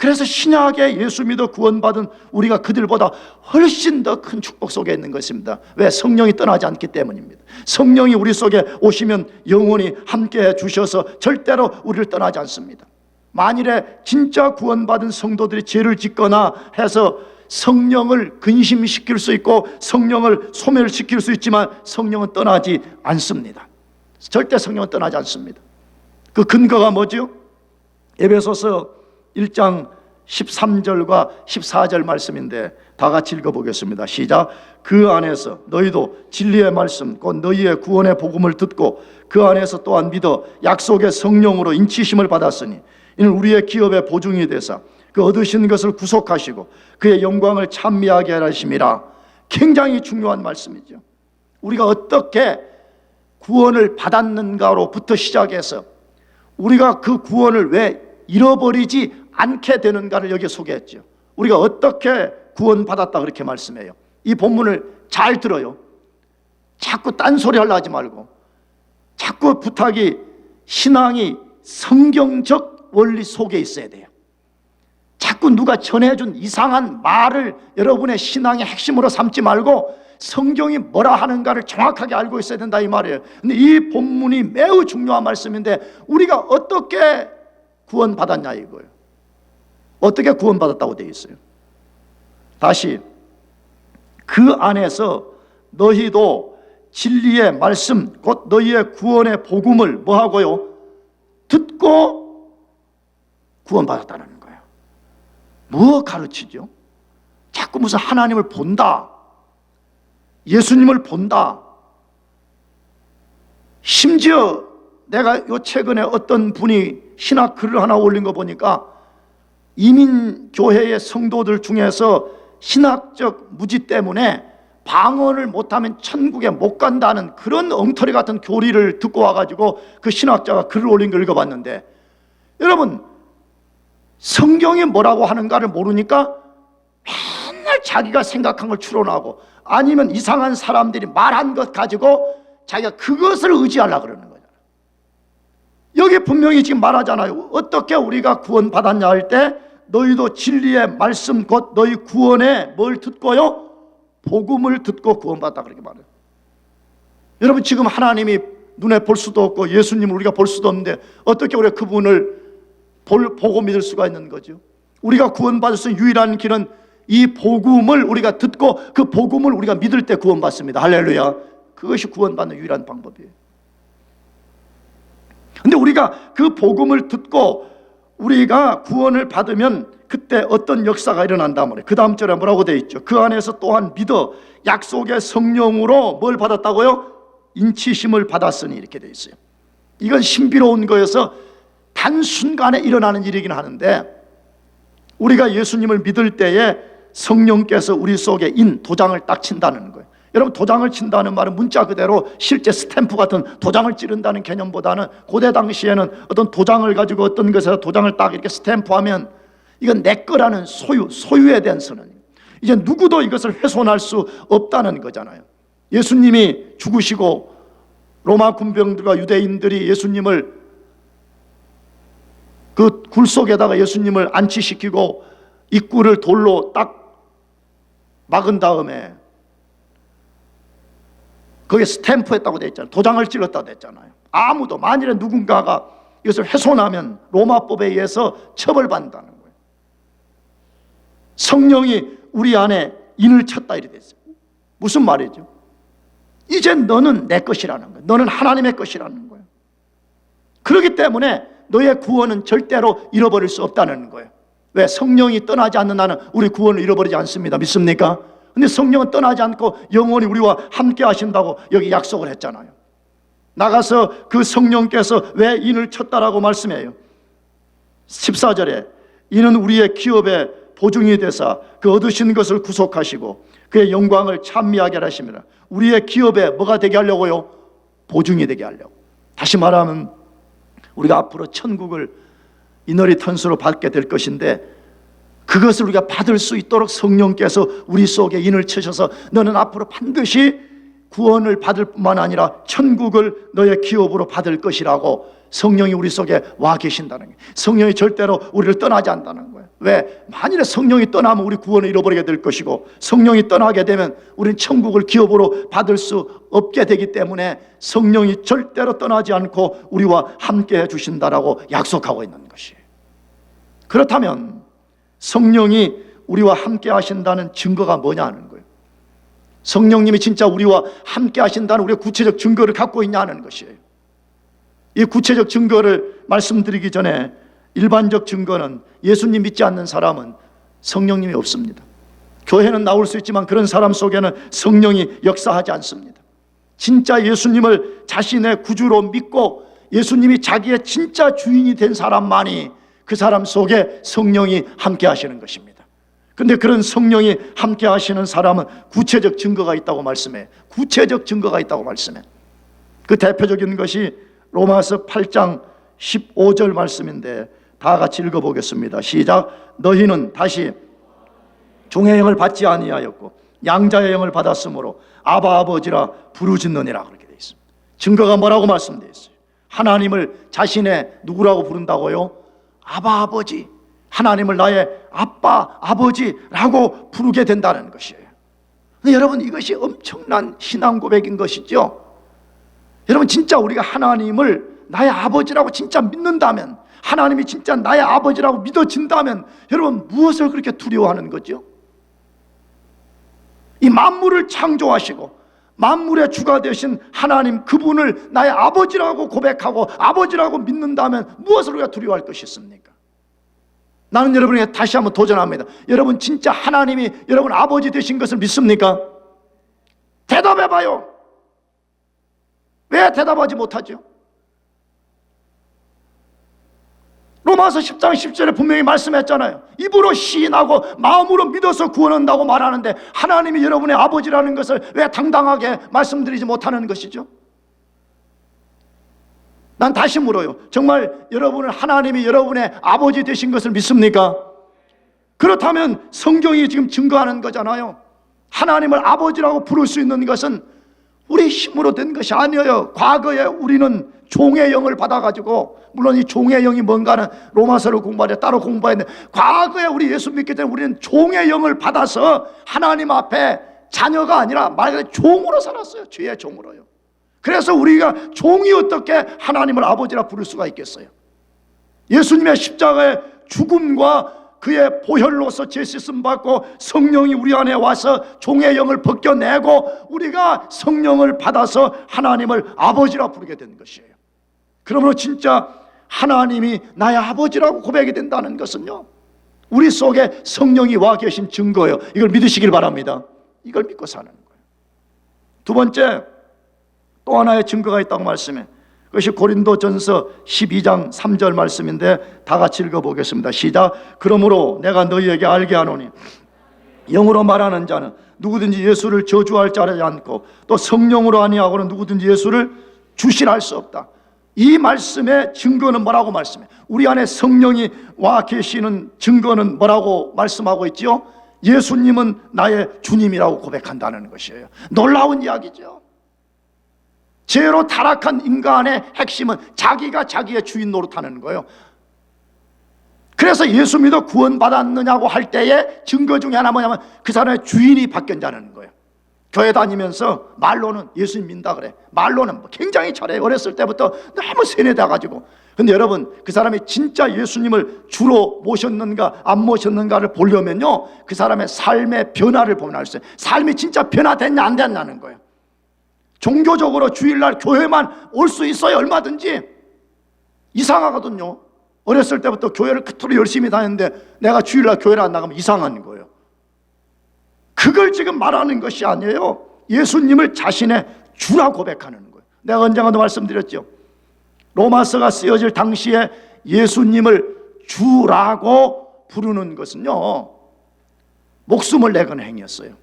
그래서 신약에 예수 믿어 구원받은 우리가 그들보다 훨씬 더 큰 축복 속에 있는 것입니다. 왜? 성령이 떠나지 않기 때문입니다. 성령이 우리 속에 오시면 영원히 함께해 주셔서 절대로 우리를 떠나지 않습니다. 만일에 진짜 구원받은 성도들이 죄를 짓거나 해서 성령을 근심시킬 수 있고 성령을 소멸시킬 수 있지만 성령은 떠나지 않습니다. 절대 성령은 떠나지 않습니다. 그 근거가 뭐죠? 에베소서 1장 13절과 14절 말씀인데 다 같이 읽어보겠습니다. 시작. 그 안에서 너희도 진리의 말씀 곧 너희의 구원의 복음을 듣고 그 안에서 또한 믿어 약속의 성령으로 인치심을 받았으니 이는 우리의 기업의 보증이 되사 그 얻으신 것을 구속하시고 그의 영광을 찬미하게 하심이라. 굉장히 중요한 말씀이죠. 우리가 어떻게 구원을 받았는가로부터 시작해서 우리가 그 구원을 왜 잃어버리지 않게 되는가를 여기에 소개했죠. 우리가 어떻게 구원받았다 그렇게 말씀해요. 이 본문을 잘 들어요. 자꾸 딴소리 하려 하지 말고 자꾸 부탁이 신앙이 성경적 원리 속에 있어야 돼요. 자꾸 누가 전해준 이상한 말을 여러분의 신앙의 핵심으로 삼지 말고 성경이 뭐라 하는가를 정확하게 알고 있어야 된다 이 말이에요. 근데 이 본문이 매우 중요한 말씀인데 우리가 어떻게 구원받았냐 이거예요. 어떻게 구원받았다고 되어 있어요. 다시 그 안에서 너희도 진리의 말씀 곧 너희의 구원의 복음을 뭐하고요? 듣고 구원받았다는 거예요. 뭐 가르치죠? 자꾸 무슨 하나님을 본다, 예수님을 본다. 심지어 내가 요 최근에 어떤 분이 신학 글을 하나 올린 거 보니까 이민교회의 성도들 중에서 신학적 무지 때문에 방언을 못하면 천국에 못 간다는 그런 엉터리 같은 교리를 듣고 와가지고 그 신학자가 글을 올린 걸 읽어봤는데, 여러분 성경이 뭐라고 하는가를 모르니까 맨날 자기가 생각한 걸 추론하고 아니면 이상한 사람들이 말한 것 가지고 자기가 그것을 의지하려고 그러는 거잖아요. 여기 분명히 지금 말하잖아요. 어떻게 우리가 구원받았냐 할 때 너희도 진리의 말씀 곧 너희 구원에 뭘 듣고요? 복음을 듣고 구원받았다 그렇게 말해요. 여러분 지금 하나님이 눈에 볼 수도 없고 예수님을 우리가 볼 수도 없는데 어떻게 우리가 그분을 보고 믿을 수가 있는 거죠? 우리가 구원받을 수 있는 유일한 길은 이 복음을 우리가 듣고 그 복음을 우리가 믿을 때 구원받습니다. 할렐루야. 그것이 구원받는 유일한 방법이에요. 근데 우리가 그 복음을 듣고 우리가 구원을 받으면 그때 어떤 역사가 일어난단 말이에요. 그 다음 절에 뭐라고 되어 있죠? 그 안에서 또한 믿어 약속의 성령으로 뭘 받았다고요? 인치심을 받았으니 이렇게 되어 있어요. 이건 신비로운 거여서 단순간에 일어나는 일이긴 하는데 우리가 예수님을 믿을 때에 성령께서 우리 속에 도장을 딱 친다는 거예요. 여러분 도장을 친다는 말은 문자 그대로 실제 스탬프 같은 도장을 찌른다는 개념보다는 고대 당시에는 어떤 도장을 가지고 어떤 것에서 도장을 딱 이렇게 스탬프하면 이건 내 거라는 소유에 대한 선언이에요. 이제 누구도 이것을 훼손할 수 없다는 거잖아요. 예수님이 죽으시고 로마 군병들과 유대인들이 예수님을 그 굴 속에다가 예수님을 안치시키고 입구를 돌로 딱 막은 다음에 거기에 스탬프했다고 되어 있잖아요. 도장을 찔렀다고 했잖아요. 아무도 만일에 누군가가 이것을 훼손하면 로마법에 의해서 처벌받는다는 거예요. 성령이 우리 안에 인을 쳤다 이렇게 됐어요. 무슨 말이죠? 이제 너는 내 것이라는 거예요. 너는 하나님의 것이라는 거예요. 그렇기 때문에 너의 구원은 절대로 잃어버릴 수 없다는 거예요. 왜? 성령이 떠나지 않는 나는 우리 구원을 잃어버리지 않습니다. 믿습니까? 근데 성령은 떠나지 않고 영원히 우리와 함께 하신다고 여기 약속을 했잖아요. 나가서 그 성령께서 왜 인을 쳤다라고 말씀해요. 14절에 이는 우리의 기업의 보증이 되사 그 얻으신 것을 구속하시고 그의 영광을 찬미하게 하심이라. 우리의 기업에 뭐가 되게 하려고요? 보증이 되게 하려고. 다시 말하면 우리가 앞으로 천국을 이너리턴스로 받게 될 것인데 그것을 우리가 받을 수 있도록 성령께서 우리 속에 인을 치셔서 너는 앞으로 반드시 구원을 받을 뿐만 아니라 천국을 너의 기업으로 받을 것이라고 성령이 우리 속에 와 계신다는 거예요. 성령이 절대로 우리를 떠나지 않는다는 거예요. 왜? 만일에 성령이 떠나면 우리 구원을 잃어버리게 될 것이고, 성령이 떠나게 되면 우리는 천국을 기업으로 받을 수 없게 되기 때문에 성령이 절대로 떠나지 않고 우리와 함께 해주신다라고 약속하고 있는 것이에요. 그렇다면 성령이 우리와 함께 하신다는 증거가 뭐냐 하는 거예요. 성령님이 진짜 우리와 함께 하신다는 우리의 구체적 증거를 갖고 있냐는 것이에요. 이 구체적 증거를 말씀드리기 전에 일반적 증거는 예수님 믿지 않는 사람은 성령님이 없습니다. 교회는 나올 수 있지만 그런 사람 속에는 성령이 역사하지 않습니다. 진짜 예수님을 자신의 구주로 믿고 예수님이 자기의 진짜 주인이 된 사람만이 그 사람 속에 성령이 함께 하시는 것입니다. 근데 그런 성령이 함께 하시는 사람은 구체적 증거가 있다고 말씀해. 구체적 증거가 있다고 말씀해. 그 대표적인 것이 로마서 8장 15절 말씀인데 다 같이 읽어보겠습니다. 시작. 너희는 다시 종의 영을 받지 아니하였고 양자의 영을 받았으므로 아바 아버지라 부르짖느니라 그렇게 되어 있습니다. 증거가 뭐라고 말씀되어 있어요? 하나님을 자신의 누구라고 부른다고요? 아바 아버지, 하나님을 나의 아빠 아버지라고 부르게 된다는 것이에요. 근데 여러분, 이것이 엄청난 신앙 고백인 것이죠. 여러분, 진짜 우리가 하나님을 나의 아버지라고 진짜 믿는다면, 하나님이 진짜 나의 아버지라고 믿어진다면 여러분, 무엇을 그렇게 두려워하는 거죠? 이 만물을 창조하시고 만물의 주가 되신 하나님, 그분을 나의 아버지라고 고백하고 아버지라고 믿는다면 무엇을 우리가 두려워할 것이 있습니까? 나는 여러분에게 다시 한번 도전합니다. 여러분, 진짜 하나님이 여러분 아버지 되신 것을 믿습니까? 대답해봐요. 왜 대답하지 못하죠? 로마서 10장 10절에 분명히 말씀했잖아요. 입으로 시인하고 마음으로 믿어서 구원한다고 말하는데 하나님이 여러분의 아버지라는 것을 왜 당당하게 말씀드리지 못하는 것이죠? 난 다시 물어요. 정말 여러분은 하나님이 여러분의 아버지 되신 것을 믿습니까? 그렇다면 성경이 지금 증거하는 거잖아요. 하나님을 아버지라고 부를 수 있는 것은 우리 힘으로 된 것이 아니에요. 과거에 우리는 종의 영을 받아가지고, 물론 이 종의 영이 뭔가는 로마서를 공부할 때 따로 공부했는데, 과거에 우리 예수 믿기 때문에 우리는 종의 영을 받아서 하나님 앞에 자녀가 아니라 말 그대로 종으로 살았어요. 죄의 종으로요. 그래서 우리가 종이 어떻게 하나님을 아버지라 부를 수가 있겠어요? 예수님의 십자가의 죽음과 그의 보혈로서 죄 씻음 받고 성령이 우리 안에 와서 종의 영을 벗겨내고 우리가 성령을 받아서 하나님을 아버지라 부르게 된 것이에요. 그러므로 진짜 하나님이 나의 아버지라고 고백이 된다는 것은요, 우리 속에 성령이 와 계신 증거예요. 이걸 믿으시길 바랍니다. 이걸 믿고 사는 거예요. 두 번째, 또 하나의 증거가 있다고 말씀해. 그것이 고린도전서 12장 3절 말씀인데 다 같이 읽어보겠습니다. 시작. 그러므로 내가 너희에게 알게 하노니 영으로 말하는 자는 누구든지 예수를 저주할 자라지 않고 또 성령으로 아니하고는 누구든지 예수를 주시할 수 없다. 이 말씀의 증거는 뭐라고 말씀해? 우리 안에 성령이 와 계시는 증거는 뭐라고 말씀하고 있지요? 예수님은 나의 주님이라고 고백한다는 것이에요. 놀라운 이야기죠. 죄로 타락한 인간의 핵심은 자기가 자기의 주인 노릇하는 거예요. 그래서 예수 믿어 구원받았느냐고 할 때의 증거 중에 하나 뭐냐면 그 사람의 주인이 바뀐다는 거예요. 교회 다니면서 말로는 예수님 믿는다 그래. 말로는 굉장히 잘해. 어렸을 때부터 너무 세뇌돼가지고. 근데 여러분, 그 사람이 진짜 예수님을 주로 모셨는가 안 모셨는가를 보려면요, 그 사람의 삶의 변화를 보면 알 수 있어요. 삶이 진짜 변화됐냐 안 됐냐는 거예요. 종교적으로 주일날 교회만 올 수 있어요. 얼마든지. 이상하거든요. 어렸을 때부터 교회를 그토록 열심히 다녔는데 내가 주일날 교회를 안 나가면 이상한 거예요. 그걸 지금 말하는 것이 아니에요. 예수님을 자신의 주라 고백하는 거예요. 내가 언젠가도 말씀드렸죠. 로마서가 쓰여질 당시에 예수님을 주라고 부르는 것은요, 목숨을 내건 행위였어요.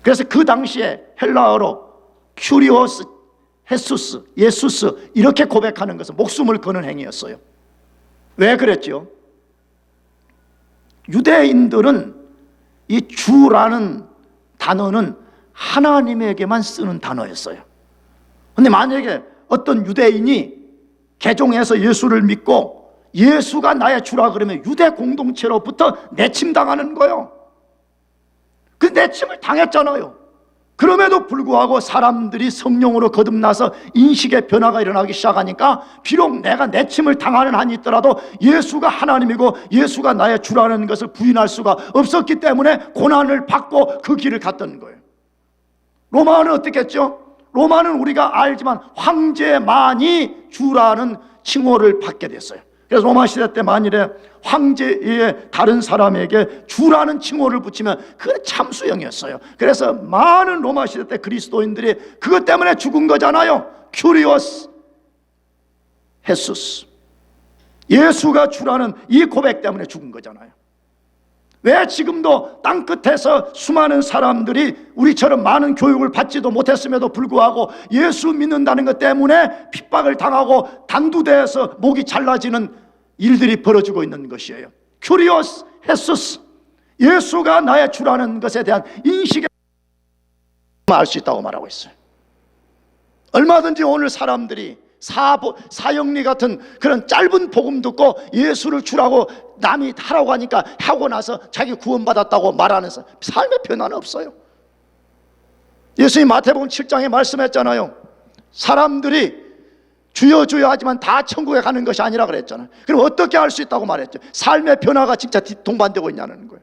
그래서 그 당시에 헬라어로 큐리오스, 헤수스, 예수스 이렇게 고백하는 것은 목숨을 거는 행위였어요. 왜 그랬죠? 유대인들은 이 주라는 단어는 하나님에게만 쓰는 단어였어요. 근데 만약에 어떤 유대인이 개종해서 예수를 믿고 예수가 나의 주라 그러면 유대 공동체로부터 내침당하는 거예요. 그 내침을 당했잖아요. 그럼에도 불구하고 사람들이 성령으로 거듭나서 인식의 변화가 일어나기 시작하니까 비록 내가 내침을 당하는 한이 있더라도 예수가 하나님이고 예수가 나의 주라는 것을 부인할 수가 없었기 때문에 고난을 받고 그 길을 갔던 거예요. 로마는 어떻게 했죠? 로마는 우리가 알지만 황제만이 주라는 칭호를 받게 됐어요. 그래서 로마 시대 때 만일에 황제의 다른 사람에게 주라는 칭호를 붙이면 그건 참수형이었어요. 그래서 많은 로마 시대 때 그리스도인들이 그것 때문에 죽은 거잖아요. 큐리오스 헤수스, 예수가 주라는 이 고백 때문에 죽은 거잖아요. 왜 지금도 땅끝에서 수많은 사람들이 우리처럼 많은 교육을 받지도 못했음에도 불구하고 예수 믿는다는 것 때문에 핍박을 당하고 단두대에서 목이 잘라지는 일들이 벌어지고 있는 것이에요. 큐리오스 헤수스, 예수가 나의 주라는 것에 대한 인식에 알 수 있다고 말하고 있어요. 얼마든지 오늘 사람들이 사형리 같은 그런 짧은 복음 듣고 예수를 주라고 남이 하라고 하니까 하고 나서 자기 구원받았다고 말하는 삶의 변화는 없어요. 예수님 마태복음 7장에 말씀했잖아요. 사람들이 주여 주여 하지만 다 천국에 가는 것이 아니라 그랬잖아요. 그럼 어떻게 할 수 있다고 말했죠? 삶의 변화가 진짜 동반되고 있냐는 거예요.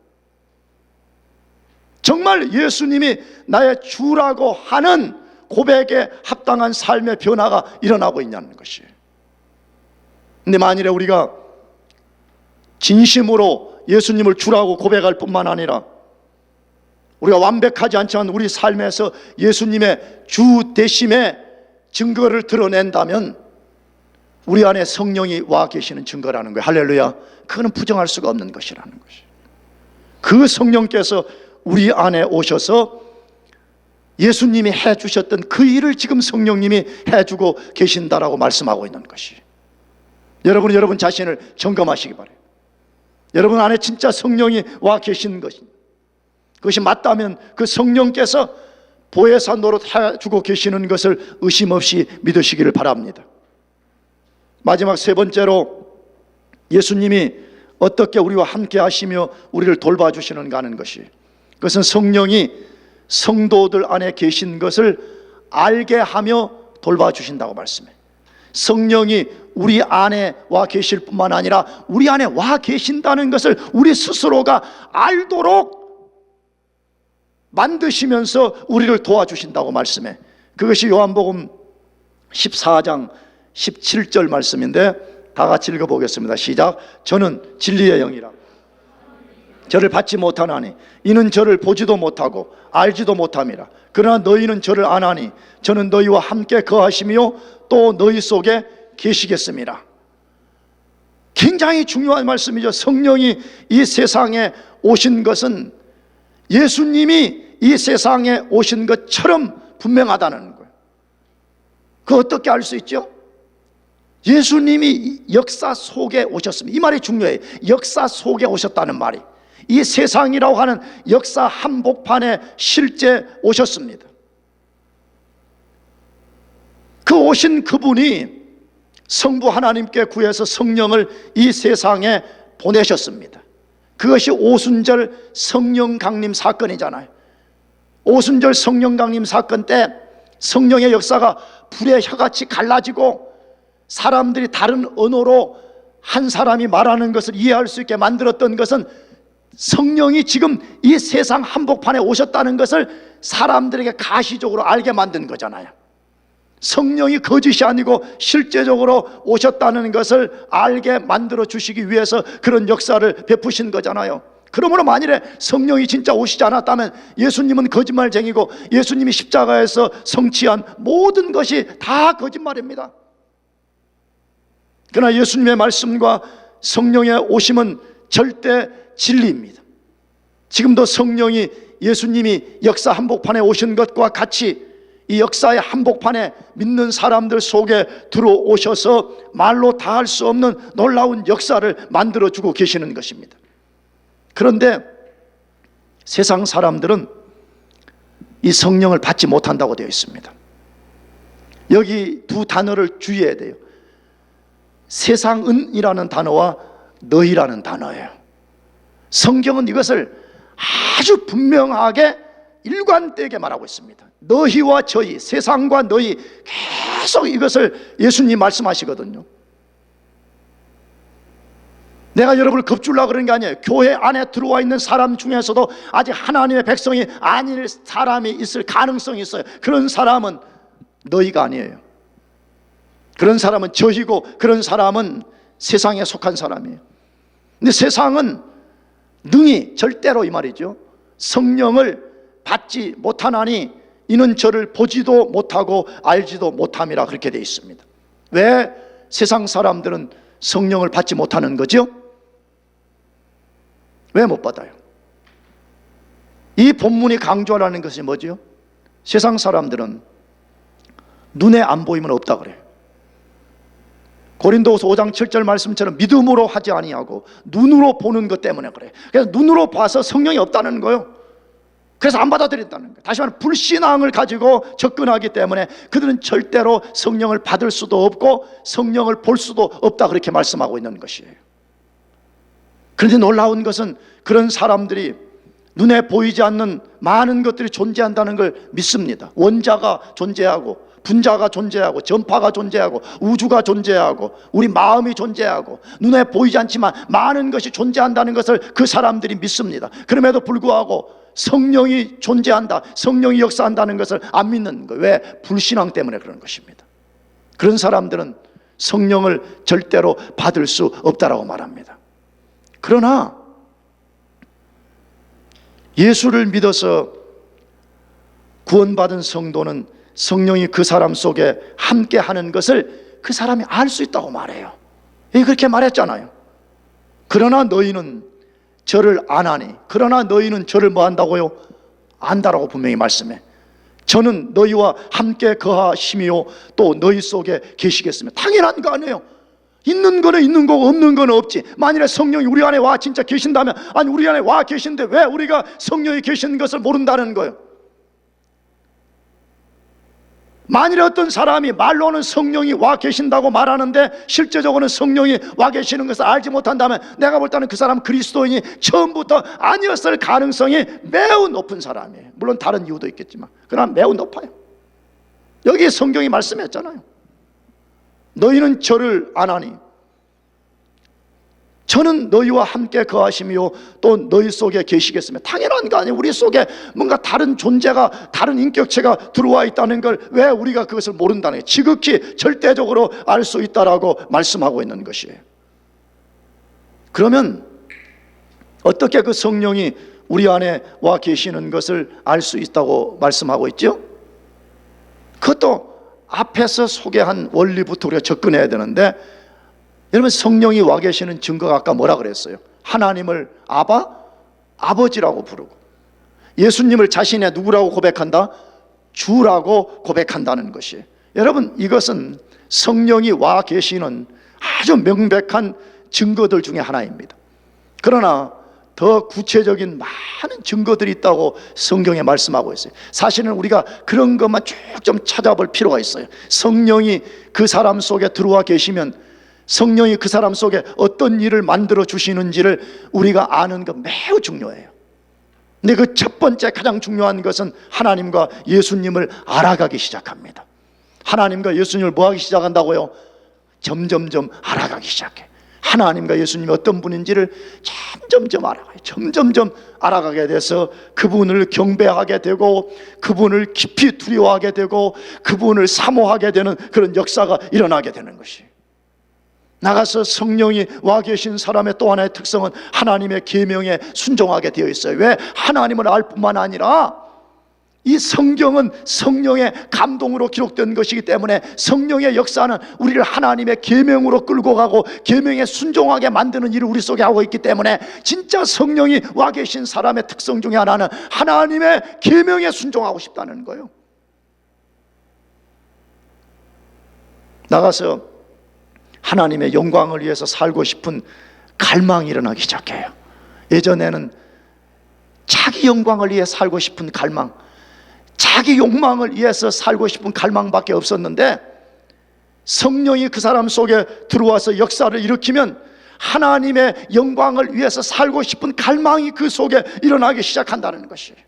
정말 예수님이 나의 주라고 하는 고백에 합당한 삶의 변화가 일어나고 있냐는 것이에요. 근데 만일에 우리가 진심으로 예수님을 주라고 고백할 뿐만 아니라 우리가 완벽하지 않지만 우리 삶에서 예수님의 주 되심의 증거를 드러낸다면 우리 안에 성령이 와 계시는 증거라는 거예요. 할렐루야. 그거는 부정할 수가 없는 것이라는 것이에요. 그 성령께서 우리 안에 오셔서 예수님이 해주셨던 그 일을 지금 성령님이 해주고 계신다라고 말씀하고 있는 것이에요. 여러분 자신을 점검하시기 바라요. 여러분 안에 진짜 성령이 와 계신 것입니다. 그것이 맞다면 그 성령께서 보혜사 노릇 해주고 계시는 것을 의심 없이 믿으시기를 바랍니다. 마지막 세 번째로 예수님이 어떻게 우리와 함께 하시며 우리를 돌봐주시는가 하는 것이, 그것은 성령이 성도들 안에 계신 것을 알게 하며 돌봐주신다고 말씀해요. 성령이 우리 안에 와 계실 뿐만 아니라 우리 안에 와 계신다는 것을 우리 스스로가 알도록 만드시면서 우리를 도와주신다고 말씀해. 그것이 요한복음 14장 17절 말씀인데 다 같이 읽어보겠습니다. 시작. 저는 진리의 영이라 저를 받지 못하나니 이는 저를 보지도 못하고 알지도 못함이라. 그러나 너희는 저를 아나니 저는 너희와 함께 거하시며 또 너희 속에 계시겠습니다. 굉장히 중요한 말씀이죠. 성령이 이 세상에 오신 것은 예수님이 이 세상에 오신 것처럼 분명하다는 거예요. 그거 어떻게 알 수 있죠? 예수님이 역사 속에 오셨습니다. 이 말이 중요해요. 역사 속에 오셨다는 말이, 이 세상이라고 하는 역사 한복판에 실제 오셨습니다. 그 오신 그분이 성부 하나님께 구해서 성령을 이 세상에 보내셨습니다. 그것이 오순절 성령 강림 사건이잖아요. 오순절 성령 강림 사건 때 성령의 역사가 불의 혀같이 갈라지고 사람들이 다른 언어로 한 사람이 말하는 것을 이해할 수 있게 만들었던 것은 성령이 지금 이 세상 한복판에 오셨다는 것을 사람들에게 가시적으로 알게 만든 거잖아요. 성령이 거짓이 아니고 실제적으로 오셨다는 것을 알게 만들어 주시기 위해서 그런 역사를 베푸신 거잖아요. 그러므로 만일에 성령이 진짜 오시지 않았다면 예수님은 거짓말쟁이고 예수님이 십자가에서 성취한 모든 것이 다 거짓말입니다. 그러나 예수님의 말씀과 성령의 오심은 절대 진리입니다. 지금도 성령이 예수님이 역사 한복판에 오신 것과 같이 이 역사의 한복판에 믿는 사람들 속에 들어오셔서 말로 다 할 수 없는 놀라운 역사를 만들어주고 계시는 것입니다. 그런데 세상 사람들은 이 성령을 받지 못한다고 되어 있습니다. 여기 두 단어를 주의해야 돼요. 세상은이라는 단어와 너희라는 단어예요. 성경은 이것을 아주 분명하게 일관되게 말하고 있습니다. 너희와 저희, 세상과 너희, 계속 이것을 예수님이 말씀하시거든요. 내가 여러분을 겁주려고 그러는 게 아니에요. 교회 안에 들어와 있는 사람 중에서도 아직 하나님의 백성이 아닐 사람이 있을 가능성이 있어요. 그런 사람은 너희가 아니에요. 그런 사람은 저희고, 그런 사람은 세상에 속한 사람이에요. 근데 세상은 능히, 절대로 이 말이죠, 성령을 받지 못하나니 이는 저를 보지도 못하고 알지도 못함이라 그렇게 되어 있습니다. 왜 세상 사람들은 성령을 받지 못하는 거죠? 왜 못 받아요? 이 본문이 강조하라는 것이 뭐죠? 세상 사람들은 눈에 안 보이면 없다 그래요. 고린도후서 5장 7절 말씀처럼 믿음으로 하지 아니하고 눈으로 보는 것 때문에 그래요. 그래서 눈으로 봐서 성령이 없다는 거예요. 그래서 안 받아들인다는 거예요. 다시 말하면 불신앙을 가지고 접근하기 때문에 그들은 절대로 성령을 받을 수도 없고 성령을 볼 수도 없다, 그렇게 말씀하고 있는 것이에요. 그런데 놀라운 것은 그런 사람들이 눈에 보이지 않는 많은 것들이 존재한다는 걸 믿습니다. 원자가 존재하고, 분자가 존재하고, 전파가 존재하고, 우주가 존재하고, 우리 마음이 존재하고, 눈에 보이지 않지만 많은 것이 존재한다는 것을 그 사람들이 믿습니다. 그럼에도 불구하고 성령이 존재한다, 성령이 역사한다는 것을 안 믿는 거예요. 왜? 불신앙 때문에 그런 것입니다. 그런 사람들은 성령을 절대로 받을 수 없다라고 말합니다. 그러나 예수를 믿어서 구원받은 성도는 성령이 그 사람 속에 함께 하는 것을 그 사람이 알 수 있다고 말해요. 그렇게 말했잖아요. 그러나 너희는 저를 안 하니, 그러나 너희는 저를 뭐 한다고요? 안다라고 분명히 말씀해. 저는 너희와 함께 거하시며 또 너희 속에 계시겠으며. 당연한 거 아니에요. 있는 거는 있는 거고 없는 거는 없지. 만일에 성령이 우리 안에 와 진짜 계신다면, 아니 우리 안에 와 계신데 왜 우리가 성령이 계신 것을 모른다는 거예요? 만일에 어떤 사람이 말로는 성령이 와 계신다고 말하는데 실제적으로는 성령이 와 계시는 것을 알지 못한다면 내가 볼 때는 그 사람은 그리스도인이 처음부터 아니었을 가능성이 매우 높은 사람이에요. 물론 다른 이유도 있겠지만 그러나 매우 높아요. 여기 성경이 말씀했잖아요. 너희는 저를 안 하니 저는 너희와 함께 거하시며 또 너희 속에 계시겠으며. 당연한 거 아니에요. 우리 속에 뭔가 다른 존재가, 다른 인격체가 들어와 있다는 걸 왜 우리가 그것을 모른다는 거예요. 지극히 절대적으로 알 수 있다라고 말씀하고 있는 것이에요. 그러면 어떻게 그 성령이 우리 안에 와 계시는 것을 알 수 있다고 말씀하고 있죠? 그것도 앞에서 소개한 원리부터 우리가 접근해야 되는데, 여러분 성령이 와 계시는 증거가 아까 뭐라 그랬어요? 하나님을 아버지라고 부르고, 예수님을 자신의 누구라고 고백한다? 주라고 고백한다는 것이. 여러분 이것은 성령이 와 계시는 아주 명백한 증거들 중에 하나입니다. 그러나 더 구체적인 많은 증거들이 있다고 성경에 말씀하고 있어요. 사실은 우리가 그런 것만 쭉 좀 찾아볼 필요가 있어요. 성령이 그 사람 속에 들어와 계시면 성령이 그 사람 속에 어떤 일을 만들어 주시는지를 우리가 아는 것 매우 중요해요. 근데 그 첫 번째 가장 중요한 것은 하나님과 예수님을 알아가기 시작합니다. 하나님과 예수님을 뭐 하기 시작한다고요? 점점점 알아가기 시작해. 하나님과 예수님이 어떤 분인지를 점점점 알아가요. 점점점 알아가게 돼서 그분을 경배하게 되고 그분을 깊이 두려워하게 되고 그분을 사모하게 되는 그런 역사가 일어나게 되는 것이. 나가서 성령이 와 계신 사람의 또 하나의 특성은 하나님의 계명에 순종하게 되어 있어요. 왜? 하나님을 알 뿐만 아니라 이 성경은 성령의 감동으로 기록된 것이기 때문에 성령의 역사는 우리를 하나님의 계명으로 끌고 가고 계명에 순종하게 만드는 일을 우리 속에 하고 있기 때문에 진짜 성령이 와 계신 사람의 특성 중에 하나는 하나님의 계명에 순종하고 싶다는 거예요. 나가서 하나님의 영광을 위해서 살고 싶은 갈망이 일어나기 시작해요. 예전에는 자기 영광을 위해 살고 싶은 갈망, 자기 욕망을 위해서 살고 싶은 갈망밖에 없었는데, 성령이 그 사람 속에 들어와서 역사를 일으키면 하나님의 영광을 위해서 살고 싶은 갈망이 그 속에 일어나기 시작한다는 것이에요.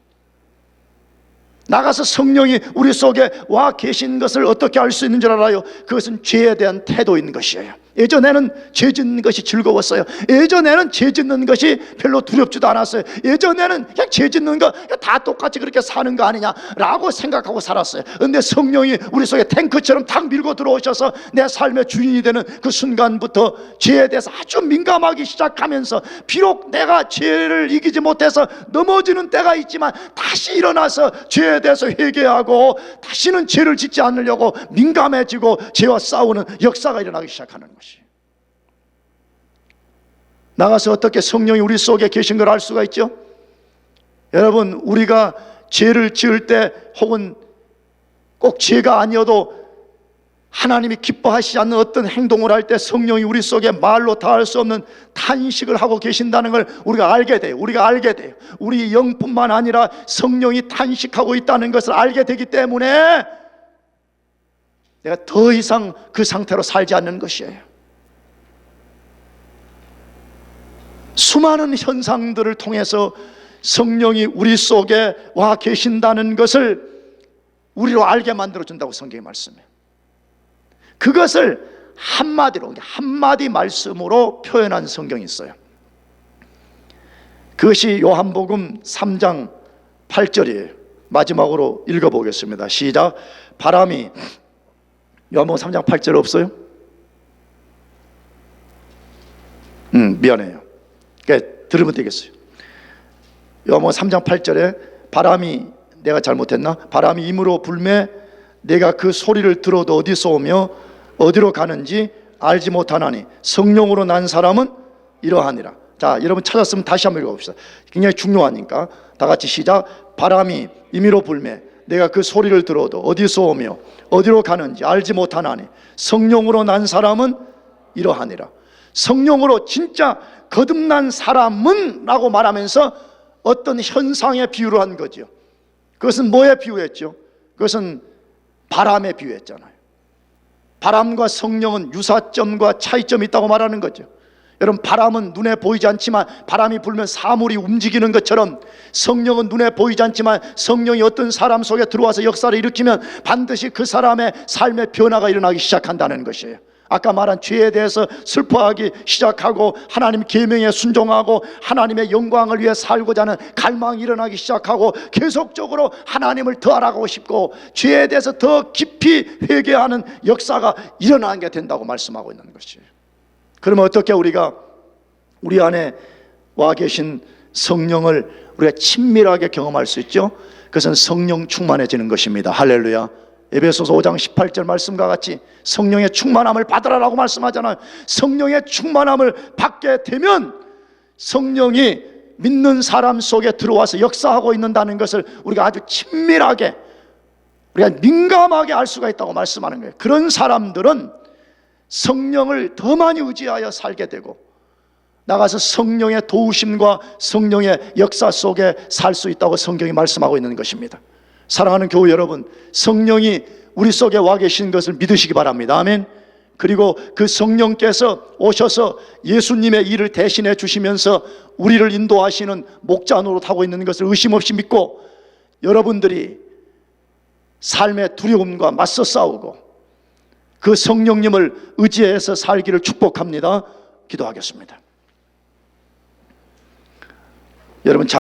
나가서 성령이 우리 속에 와 계신 것을 어떻게 알 수 있는 줄 알아요? 그것은 죄에 대한 태도인 것이에요. 예전에는 죄 짓는 것이 즐거웠어요. 예전에는 죄 짓는 것이 별로 두렵지도 않았어요. 예전에는 그냥 죄 짓는 거 다 똑같이 그렇게 사는 거 아니냐라고 생각하고 살았어요. 그런데 성령이 우리 속에 탱크처럼 탁 밀고 들어오셔서 내 삶의 주인이 되는 그 순간부터 죄에 대해서 아주 민감하기 시작하면서, 비록 내가 죄를 이기지 못해서 넘어지는 때가 있지만 다시 일어나서 죄에 대해서 회개하고 다시는 죄를 짓지 않으려고 민감해지고 죄와 싸우는 역사가 일어나기 시작하는 것이에요. 나가서 어떻게 성령이 우리 속에 계신 걸 알 수가 있죠? 여러분, 우리가 죄를 지을 때, 혹은 꼭 죄가 아니어도 하나님이 기뻐하시지 않는 어떤 행동을 할 때 성령이 우리 속에 말로 다 할 수 없는 탄식을 하고 계신다는 걸 우리가 알게 돼요. 우리 영뿐만 아니라 성령이 탄식하고 있다는 것을 알게 되기 때문에 내가 더 이상 그 상태로 살지 않는 것이에요. 수많은 현상들을 통해서 성령이 우리 속에 와 계신다는 것을 우리로 알게 만들어준다고 성경이 말씀해요. 그것을 한마디 말씀으로 표현한 성경이 있어요. 그것이 요한복음 3장 8절이에요. 마지막으로 읽어보겠습니다. 시작. 바람이, 요한복음 3장 8절 없어요? 미안해요. 그러니까 들으면 되겠어요. 요한복음 3장 8절에 바람이, 내가 잘못했나? 바람이 임으로 불매 내가 그 소리를 들어도 어디서 오며 어디로 가는지 알지 못하나니 성령으로 난 사람은 이러하니라. 자, 여러분 찾았으면 다시 한번 읽어봅시다. 굉장히 중요하니까. 다 같이 시작. 바람이 임의로 불매 내가 그 소리를 들어도 어디서 오며 어디로 가는지 알지 못하나니 성령으로 난 사람은 이러하니라. 성령으로 진짜 거듭난 사람은 라고 말하면서 어떤 현상에 비유를 한 거죠. 그것은 뭐에 비유했죠? 그것은 바람에 비유했잖아요. 바람과 성령은 유사점과 차이점이 있다고 말하는 거죠. 여러분, 바람은 눈에 보이지 않지만 바람이 불면 사물이 움직이는 것처럼, 성령은 눈에 보이지 않지만 성령이 어떤 사람 속에 들어와서 역사를 일으키면 반드시 그 사람의 삶의 변화가 일어나기 시작한다는 것이에요. 아까 말한 죄에 대해서 슬퍼하기 시작하고 하나님 계명에 순종하고 하나님의 영광을 위해 살고자 하는 갈망이 일어나기 시작하고 계속적으로 하나님을 더 알아가고 싶고 죄에 대해서 더 깊이 회개하는 역사가 일어나게 된다고 말씀하고 있는 것이에요. 그러면 어떻게 우리가 우리 안에 와 계신 성령을 우리가 친밀하게 경험할 수 있죠? 그것은 성령 충만해지는 것입니다. 할렐루야. 에베소서 5장 18절 말씀과 같이 성령의 충만함을 받으라라고 말씀하잖아요. 성령의 충만함을 받게 되면 성령이 믿는 사람 속에 들어와서 역사하고 있는다는 것을 우리가 아주 친밀하게, 우리가 민감하게 알 수가 있다고 말씀하는 거예요. 그런 사람들은 성령을 더 많이 의지하여 살게 되고 나가서 성령의 도우심과 성령의 역사 속에 살 수 있다고 성경이 말씀하고 있는 것입니다. 사랑하는 교우 여러분, 성령이 우리 속에 와 계신 것을 믿으시기 바랍니다. 아멘. 그리고 그 성령께서 오셔서 예수님의 일을 대신해 주시면서 우리를 인도하시는 목자 노릇하고 있는 것을 의심 없이 믿고 여러분들이 삶의 두려움과 맞서 싸우고 그 성령님을 의지해서 살기를 축복합니다. 기도하겠습니다. 여러분